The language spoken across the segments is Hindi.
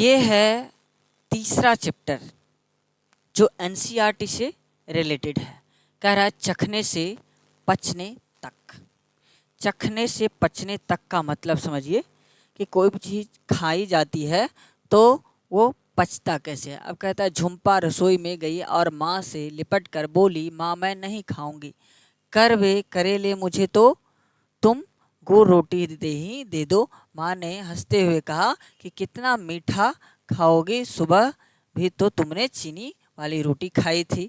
ये है तीसरा चैप्टर जो एनसीईआरटी से रिलेटेड है। कह रहा है चखने से पचने तक। चखने से पचने तक का मतलब समझिए कि कोई भी चीज़ खाई जाती है तो वो पचता कैसे है। अब कहता है झुम्पा रसोई में गई और माँ से लिपट कर बोली, माँ मैं नहीं खाऊंगी, कर वे करेले मुझे तो तुम गुड़ रोटी दे दो। माँ ने हंसते हुए कहा कि कितना मीठा खाओगे, सुबह भी तो तुमने चीनी वाली रोटी खाई थी।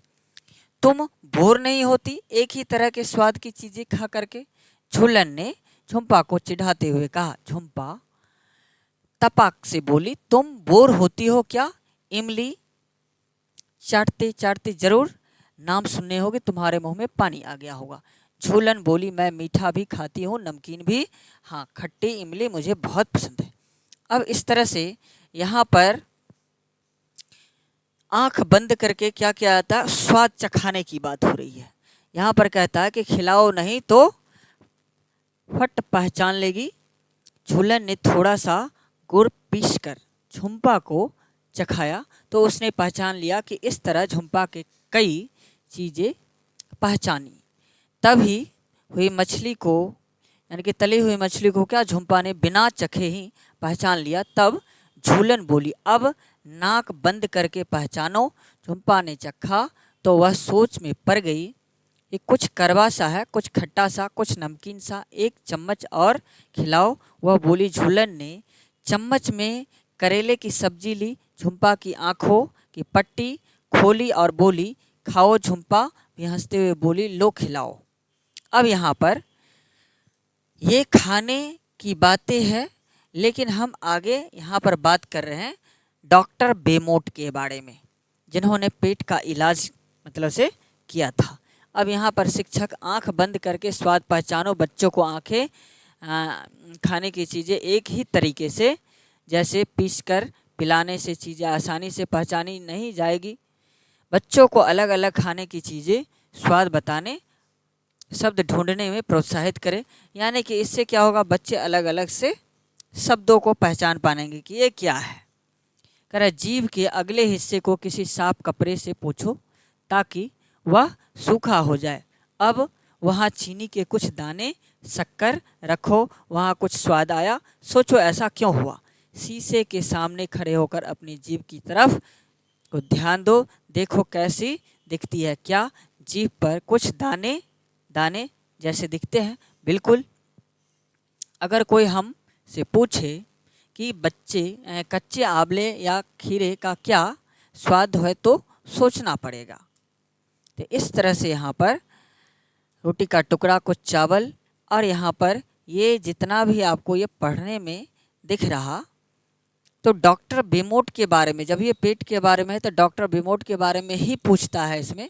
तुम बोर नहीं होती एक ही तरह के स्वाद की चीज़ें खा करके? झूलन ने झुम्पा को चिढ़ाते हुए कहा। झुम्पा तपाक से बोली, तुम बोर होती हो क्या? इमली चाटते चाटते जरूर नाम सुनने होगे तुम्हारे मुंह में पानी आ गया होगा। झूलन बोली, मैं मीठा भी खाती हूँ, नमकीन भी, हाँ खट्टी इमली मुझे बहुत पसंद है। अब इस तरह से यहाँ पर आंख बंद करके क्या क्या आता है, स्वाद चखाने की बात हो रही है। यहाँ पर कहता है कि खिलाओ नहीं तो फट पहचान लेगी। झूलन ने थोड़ा सा गुड़ पीसकर झुम्पा को चखाया तो उसने पहचान लिया कि इस तरह झुम्पा के कई चीज़ें पहचानी। तभी हुई मछली को, यानी कि तली हुई मछली को क्या झुम्पा ने बिना चखे ही पहचान लिया। तब झूलन बोली, अब नाक बंद करके पहचानो। झुम्पा ने चखा तो वह सोच में पड़ गई कि कुछ कड़वा सा है, कुछ खट्टा सा, कुछ नमकीन सा, एक चम्मच और खिलाओ। वह बोली। झूलन ने चम्मच में करेले की सब्जी ली, झुम्पा की आंखों की पट्टी खोली और बोली, खाओ। झुम्पा भी हंसते हुए बोली, लो खिलाओ। अब यहाँ पर ये खाने की बातें हैं, लेकिन हम आगे यहाँ पर बात कर रहे हैं डॉक्टर बेमोट के बारे में, जिन्होंने पेट का इलाज मतलब से किया था। अब यहाँ पर शिक्षक आंख बंद करके स्वाद पहचानो, बच्चों को आंखें खाने की चीज़ें एक ही तरीके से जैसे पीसकर पिलाने से चीज़ें आसानी से पहचानी नहीं जाएगी। बच्चों को अलग अलग खाने की चीज़ें स्वाद बताने, शब्द ढूंढने में प्रोत्साहित करें। यानी कि इससे क्या होगा, बच्चे अलग अलग से शब्दों को पहचान पाएंगे कि ये क्या है। कह रहा जीभ के अगले हिस्से को किसी साफ कपड़े से पोंछो ताकि वह सूखा हो जाए। अब वहाँ चीनी के कुछ दाने, शक्कर रखो, वहाँ कुछ स्वाद आया, सोचो ऐसा क्यों हुआ। शीशे के सामने खड़े होकर अपनी जीभ की तरफ को ध्यान दो, देखो कैसी दिखती है, क्या जीभ पर कुछ दाने दाने जैसे दिखते हैं? बिल्कुल। अगर कोई हम से पूछे कि बच्चे कच्चे आंवले या खीरे का क्या स्वाद है तो सोचना पड़ेगा। तो इस तरह से यहाँ पर रोटी का टुकड़ा, कुछ चावल, और यहाँ पर ये जितना भी आपको ये पढ़ने में दिख रहा, तो डॉक्टर बेमोट के बारे में, जब ये पेट के बारे में है तो डॉक्टर बेमोट के बारे में ही पूछता है। इसमें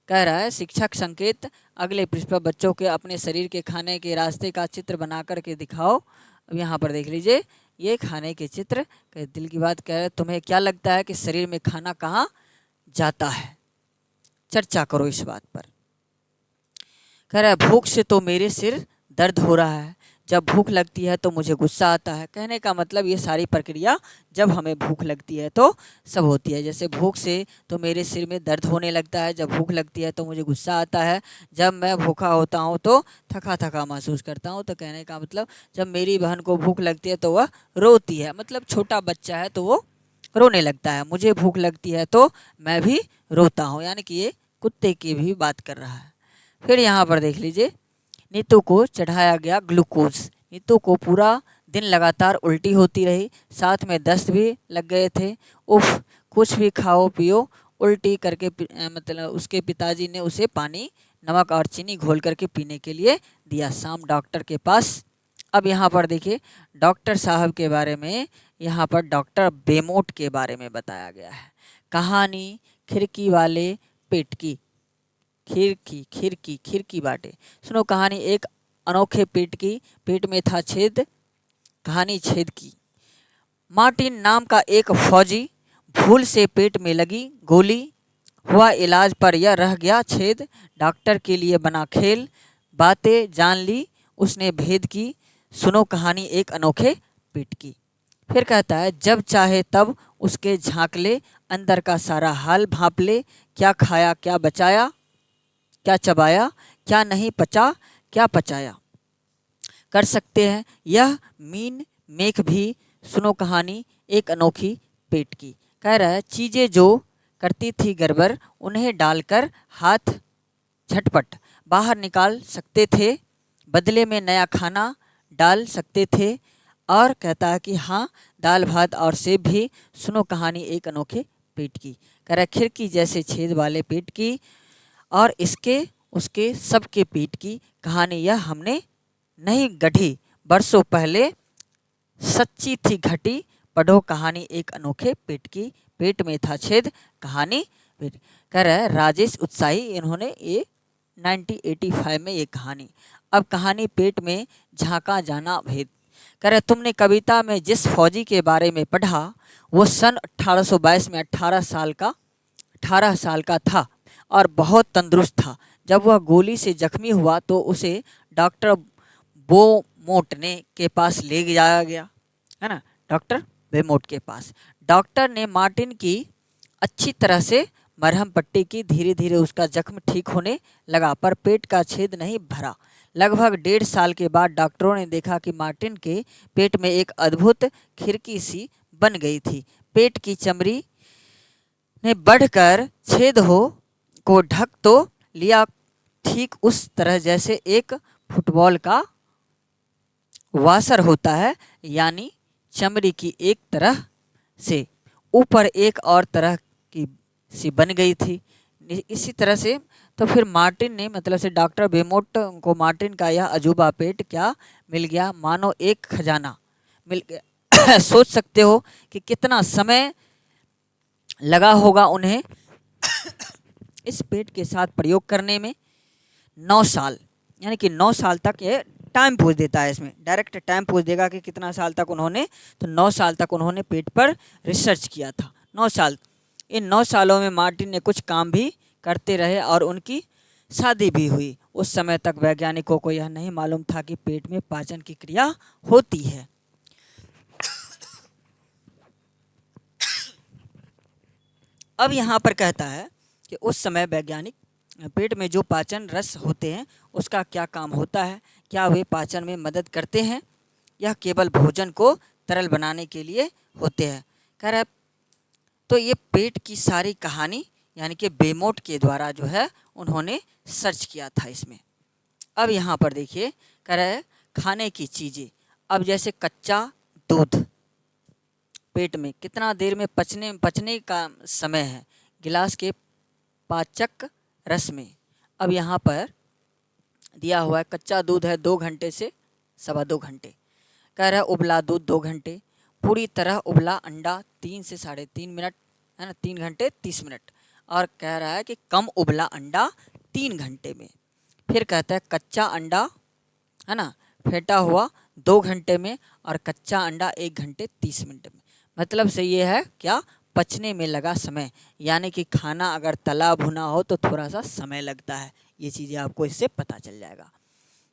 कह रहा है शिक्षक संकेत अगले पृष्ठ पर बच्चों के अपने शरीर के खाने के रास्ते का चित्र बना करके दिखाओ। अब यहाँ पर देख लीजिए ये खाने के चित्र। दिल की बात कह रहे, तुम्हें क्या लगता है कि शरीर में खाना कहाँ जाता है? चर्चा करो इस बात पर। कह रहा है भूख से तो मेरे सिर दर्द हो रहा है, जब भूख लगती है तो मुझे गुस्सा आता है। कहने का मतलब ये सारी प्रक्रिया जब हमें भूख लगती है तो सब होती है। जैसे भूख से तो मेरे सिर में दर्द होने लगता है, जब भूख लगती है तो मुझे गुस्सा आता है, जब मैं भूखा होता हूँ तो थका थका महसूस करता हूँ। तो कहने का मतलब जब मेरी बहन को भूख लगती है तो वह रोती है, मतलब छोटा बच्चा है तो वो रोने लगता है। मुझे भूख लगती है तो मैं भी रोता हूँ, यानी कि ये कुत्ते की भी बात कर रहा है। फिर यहाँ पर देख लीजिए नीतू को चढ़ाया गया ग्लूकोज। नीतू को पूरा दिन लगातार उल्टी होती रही, साथ में दस्त भी लग गए थे। उफ, कुछ भी खाओ पियो, उल्टी करके मतलब उसके पिताजी ने उसे पानी, नमक और चीनी घोल करके पीने के लिए दिया। शाम डॉक्टर के पास। अब यहाँ पर देखिए डॉक्टर साहब के बारे में, यहाँ पर डॉक्टर बेमोट के बारे में बताया गया है। कहानी खिड़की वाले पेट की। खिड़की बाटे सुनो कहानी। एक अनोखे पेट में था छेद। कहानी छेद की। मार्टिन नाम का एक फौजी, भूल से पेट में लगी गोली, हुआ इलाज पर यह रह गया छेद। डॉक्टर के लिए बना खेल, बातें जान ली उसने भेद की। सुनो कहानी एक अनोखे पेट की। फिर कहता है जब चाहे तब उसके झांक ले, अंदर का सारा हाल भांप ले, क्या खाया क्या बचाया, क्या चबाया क्या नहीं पचा, क्या पचाया। कर सकते हैं यह मीन मेख भी, सुनो कहानी एक अनोखी पेट की। कह रहा है चीज़ें जो करती थी गड़बड़, उन्हें डालकर हाथ झटपट बाहर निकाल सकते थे, बदले में नया खाना डाल सकते थे। और कहता है कि हाँ, दाल भात और सेब भी, सुनो कहानी एक अनोखे पेट की। कह रहा है खिड़की जैसे छेद वाले पेट की, और इसके उसके सबके पेट की कहानी यह हमने नहीं गढ़ी, बरसों पहले सच्ची थी घटी, पढ़ो कहानी एक अनोखे पेट की, पेट में था छेद कहानी पेट। कह रहा है राजेश उत्साही, इन्होंने ये 1985 में ये कहानी। अब कहानी पेट में झांका जाना भेद। कह रहे तुमने कविता में जिस फौजी के बारे में पढ़ा, वो सन 1822 में 18 साल का था और बहुत तंदुरुस्त था। जब वह गोली से जख्मी हुआ तो उसे डॉक्टर बोमोट ने के पास ले जाया गया, है ना, डॉक्टर बेमोट के पास। डॉक्टर ने मार्टिन की अच्छी तरह से मरहम पट्टी की, धीरे धीरे उसका जख्म ठीक होने लगा, पर पेट का छेद नहीं भरा। लगभग 1.5 साल के बाद डॉक्टरों ने देखा कि मार्टिन के पेट में एक अद्भुत खिड़की सी बन गई थी। पेट की चमड़ी ने बढ़कर छेद को ढक तो लिया, ठीक उस तरह जैसे एक फुटबॉल का वाशर होता है, यानी चमड़ी की एक तरह से ऊपर एक और तरह की सी बन गई थी। इसी तरह से तो फिर मार्टिन ने, मतलब से डॉक्टर बेमोट को मार्टिन का यह अजूबा पेट क्या मिल गया, मानो एक खजाना मिल गया। सोच सकते हो कि कितना समय लगा होगा उन्हें इस पेट के साथ प्रयोग करने में। 9 साल, यानी कि 9 साल तक ये टाइम पूछ देता है, इसमें डायरेक्ट टाइम पूछ देगा कि कितना साल तक उन्होंने, तो 9 साल तक उन्होंने पेट पर रिसर्च किया था। 9 साल। इन 9 सालों में मार्टिन ने कुछ काम भी करते रहे और उनकी शादी भी हुई। उस समय तक वैज्ञानिकों को यह नहीं मालूम था कि पेट में पाचन की क्रिया होती है। अब यहाँ पर कहता है कि उस समय वैज्ञानिक पेट में जो पाचन रस होते हैं उसका क्या काम होता है, क्या वे पाचन में मदद करते हैं, यह केवल भोजन को तरल बनाने के लिए होते हैं। कह रहा है तो ये पेट की सारी कहानी यानी कि बेमोट के द्वारा जो है उन्होंने सर्च किया था इसमें। अब यहाँ पर देखिए, कह रहा है खाने की चीज़ें। अब जैसे कच्चा दूध पेट में कितना देर में पचने का समय है, गिलास के पाचक रस में। अब यहाँ पर दिया हुआ है कच्चा दूध है 2 घंटे से 2.25 घंटे। कह रहा है उबला दूध 2 घंटे, पूरी तरह उबला अंडा 3 से 3.5 मिनट, है ना, 3 घंटे 30 मिनट। और कह रहा है कि कम उबला अंडा 3 घंटे में। फिर कहता है कच्चा अंडा, है ना, फेंटा हुआ 2 घंटे में, और कच्चा अंडा 1 घंटे 30 मिनट में। मतलब से ये है क्या, पचने में लगा समय, यानी कि खाना अगर तला भुना हो तो थोड़ा सा समय लगता है। ये चीज़ें आपको इससे पता चल जाएगा।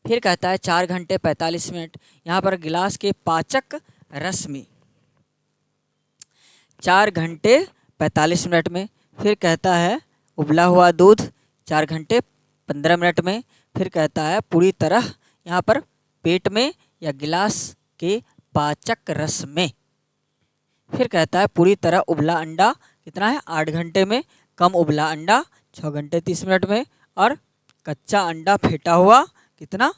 फिर कहता है 4 घंटे 45 मिनट, यहाँ पर गिलास के पाचक रस में 4 घंटे 45 मिनट में। फिर कहता है उबला हुआ दूध 4 घंटे 15 मिनट में। फिर कहता है पूरी तरह यहाँ पर पेट में या गिलास के पाचक रस में। फिर कहता है पूरी तरह उबला अंडा कितना है, 8 घंटे में, कम उबला अंडा 6 घंटे 30 मिनट में, और कच्चा अंडा फेंटा हुआ कितना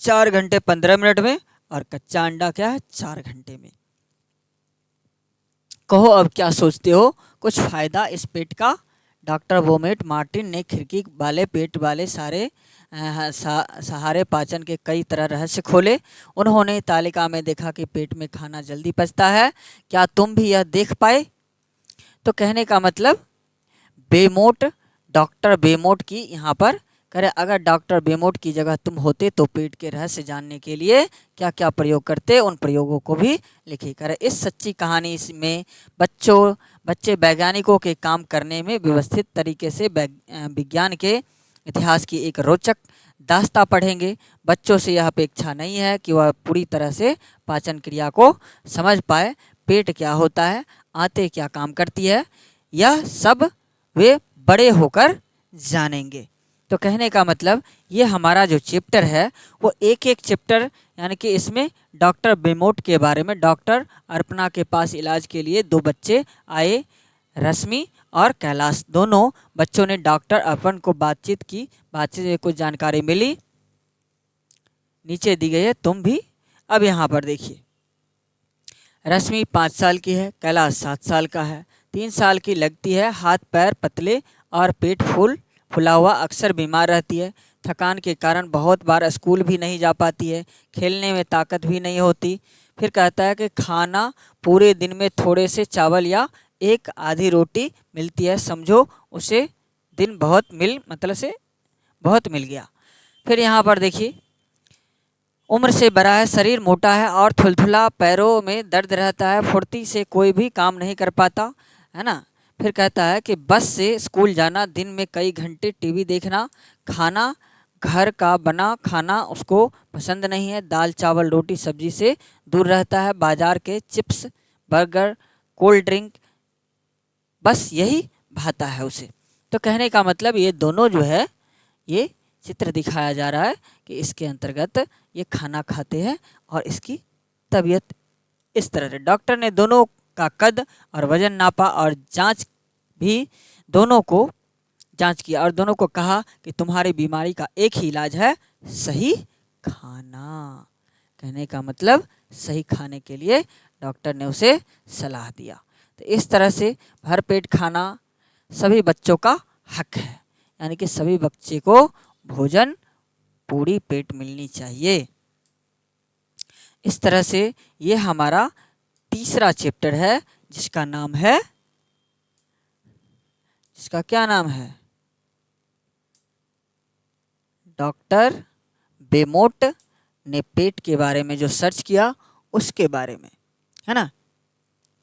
4 घंटे 15 मिनट में, और कच्चा अंडा क्या है 4 घंटे में। कहो अब क्या सोचते हो, कुछ फ़ायदा इस पेट का। डॉक्टर बोमेट मार्टिन ने खिड़की वाले पेट वाले सहारे पाचन के कई तरह रहस्य खोले। उन्होंने तालिका में देखा कि पेट में खाना जल्दी पचता है। क्या तुम भी यह देख पाए? तो कहने का मतलब बेमोट, डॉक्टर बेमोट की यहाँ पर करें, अगर डॉक्टर बेमोट की जगह तुम होते तो पेट के रहस्य जानने के लिए क्या क्या प्रयोग करते, उन प्रयोगों को भी लिखी। करें इस सच्ची कहानी में बच्चे वैज्ञानिकों के काम करने में व्यवस्थित तरीके से विज्ञान के इतिहास की एक रोचक दास्तां पढ़ेंगे। बच्चों से यह अपेक्षा नहीं है कि वह पूरी तरह से पाचन क्रिया को समझ पाए, पेट क्या होता है, आंतें क्या काम करती है, यह सब वे बड़े होकर जानेंगे। तो कहने का मतलब ये हमारा जो चैप्टर है वो एक एक चैप्टर, यानी कि इसमें डॉक्टर बेमोट के बारे में, डॉक्टर अर्पणा के पास इलाज के लिए 2 बच्चे आए, रश्मि और कैलाश। दोनों बच्चों ने डॉक्टर अर्पण को बातचीत की, बातचीत में कुछ जानकारी मिली, नीचे दी गई है, तुम भी अब यहाँ पर देखिए। रश्मि 5 साल की है, कैलाश 7 साल का है। 3 साल की लगती है, हाथ पैर पतले और पेट फूला हुआ, अक्सर बीमार रहती है, थकान के कारण बहुत बार स्कूल भी नहीं जा पाती है, खेलने में ताकत भी नहीं होती। फिर कहता है कि खाना पूरे दिन में थोड़े से चावल या एक आधी रोटी मिलती है, समझो उसे दिन बहुत मिल गया। फिर यहाँ पर देखिए, उम्र से बड़ा है, शरीर मोटा है और थुलथुला, पैरों में दर्द रहता है, फुर्ती से कोई भी काम नहीं कर पाता है ना। फिर कहता है कि बस से स्कूल जाना, दिन में कई घंटे टीवी देखना, खाना घर का बना खाना उसको पसंद नहीं है, दाल चावल रोटी सब्जी से दूर रहता है, बाजार के चिप्स बर्गर कोल्ड ड्रिंक बस यही भाता है उसे। तो कहने का मतलब ये दोनों जो है, ये चित्र दिखाया जा रहा है कि इसके अंतर्गत ये खाना खाते हैं और इसकी तबीयत इस तरह से। डॉक्टर ने दोनों का कद और वजन नापा और दोनों को जांच किया और दोनों को कहा कि तुम्हारी बीमारी का एक ही इलाज है, सही खाना। कहने का मतलब सही खाने के लिए डॉक्टर ने उसे सलाह दिया। तो इस तरह से भरपेट खाना सभी बच्चों का हक है, यानी कि सभी बच्चे को भोजन पूरी पेट मिलनी चाहिए। इस तरह से ये हमारा तीसरा चैप्टर है, जिसका क्या नाम है, डॉक्टर बेमोट ने पेट के बारे में जो सर्च किया उसके बारे में, है ना।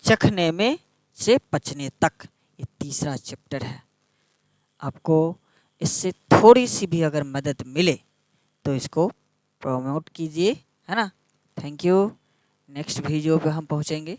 चखने में से पचने तक, ये तीसरा चैप्टर है। आपको इससे थोड़ी सी भी अगर मदद मिले तो इसको प्रमोट कीजिए, है ना। Thank you. नेक्स्ट वीडियो पे हम पहुंचेंगे।